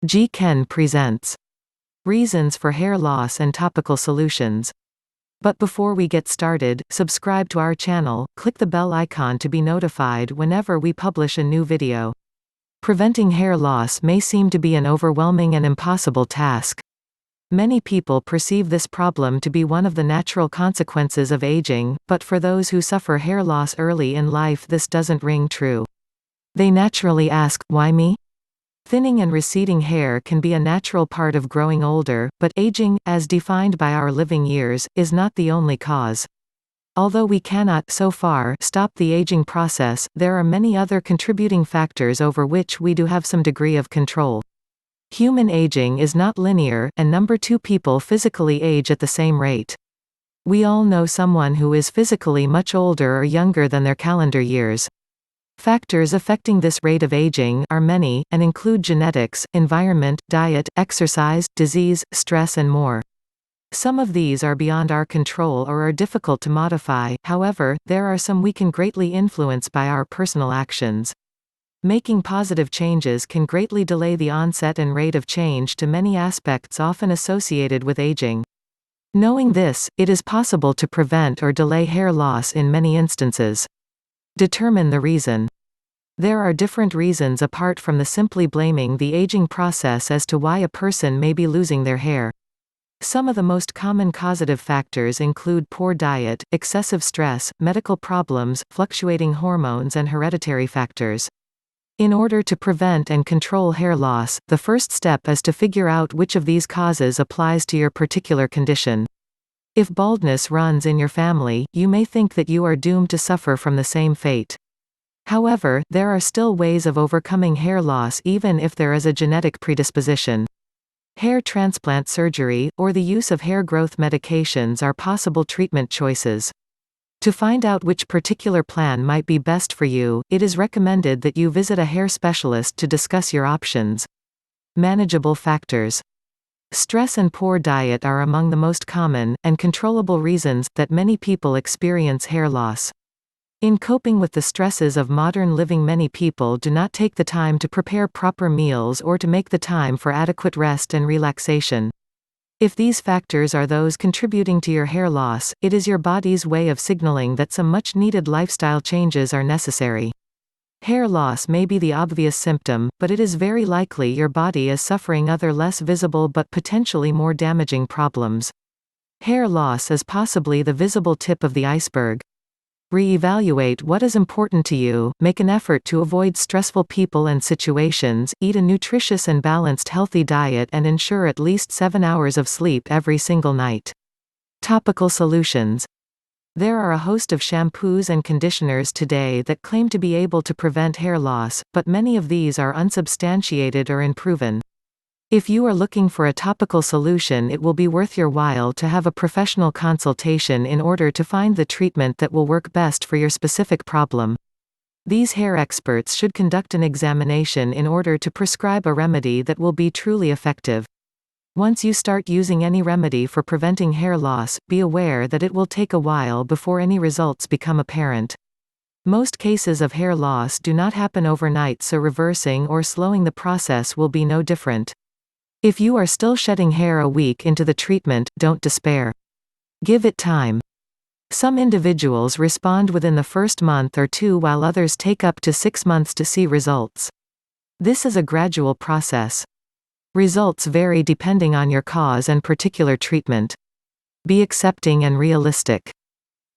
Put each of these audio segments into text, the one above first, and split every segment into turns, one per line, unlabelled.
G. Ken presents Reasons for Hair Loss and Topical Solutions. But before we get started, subscribe to our channel, click the bell icon to be notified whenever we publish a new video. Preventing hair loss may seem to be an overwhelming and impossible task. Many people perceive this problem to be one of the natural consequences of aging, but for those who suffer hair loss early in life this doesn't ring true. They naturally ask, why me? Thinning and receding hair can be a natural part of growing older, but aging, as defined by our living years, is not the only cause. Although we cannot, so far, stop the aging process, there are many other contributing factors over which we do have some degree of control. Human aging is not linear, and number 2 people physically age at the same rate. We all know someone who is physically much older or younger than their calendar years. Factors affecting this rate of aging are many, and include genetics, environment, diet, exercise, disease, stress and more. Some of these are beyond our control or are difficult to modify, however, there are some we can greatly influence by our personal actions. Making positive changes can greatly delay the onset and rate of change to many aspects often associated with aging. Knowing this, it is possible to prevent or delay hair loss in many instances. Determine the reason. There are different reasons apart from the simply blaming the aging process as to why a person may be losing their hair. Some of the most common causative factors include poor diet, excessive stress, medical problems, fluctuating hormones and hereditary factors. In order to prevent and control hair loss, the first step is to figure out which of these causes applies to your particular condition. If baldness runs in your family, you may think that you are doomed to suffer from the same fate. However, there are still ways of overcoming hair loss even if there is a genetic predisposition. Hair transplant surgery, or the use of hair growth medications are possible treatment choices. To find out which particular plan might be best for you, it is recommended that you visit a hair specialist to discuss your options. Manageable factors. Stress and poor diet are among the most common, and controllable reasons, that many people experience hair loss. In coping with the stresses of modern living, many people do not take the time to prepare proper meals or to make the time for adequate rest and relaxation. If these factors are those contributing to your hair loss, it is your body's way of signaling that some much-needed lifestyle changes are necessary. Hair loss may be the obvious symptom, but it is very likely your body is suffering other less visible but potentially more damaging problems. Hair loss is possibly the visible tip of the iceberg. Re-evaluate what is important to you, make an effort to avoid stressful people and situations, eat a nutritious and balanced healthy diet and ensure at least 7 hours of sleep every single night. Topical solutions. There are a host of shampoos and conditioners today that claim to be able to prevent hair loss, but many of these are unsubstantiated or unproven. If you are looking for a topical solution, it will be worth your while to have a professional consultation in order to find the treatment that will work best for your specific problem. These hair experts should conduct an examination in order to prescribe a remedy that will be truly effective. Once you start using any remedy for preventing hair loss, be aware that it will take a while before any results become apparent. Most cases of hair loss do not happen overnight, so reversing or slowing the process will be no different. If you are still shedding hair a week into the treatment, don't despair. Give it time. Some individuals respond within the first month or 2 while others take up to 6 months to see results. This is a gradual process. Results vary depending on your cause and particular treatment. Be accepting and realistic.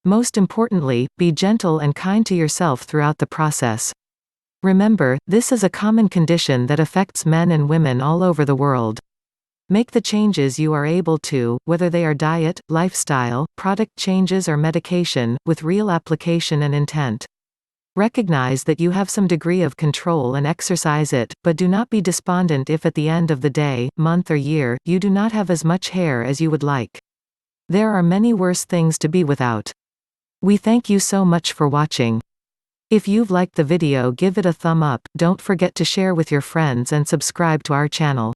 Most importantly, be gentle and kind to yourself throughout the process. Remember, this is a common condition that affects men and women all over the world. Make the changes you are able to, whether they are diet, lifestyle, product changes or medication, with real application and intent. Recognize that you have some degree of control and exercise it, but do not be despondent if at the end of the day, month or year, you do not have as much hair as you would like. There are many worse things to be without. We thank you so much for watching. If you've liked the video, give it a thumb up, don't forget to share with your friends and subscribe to our channel.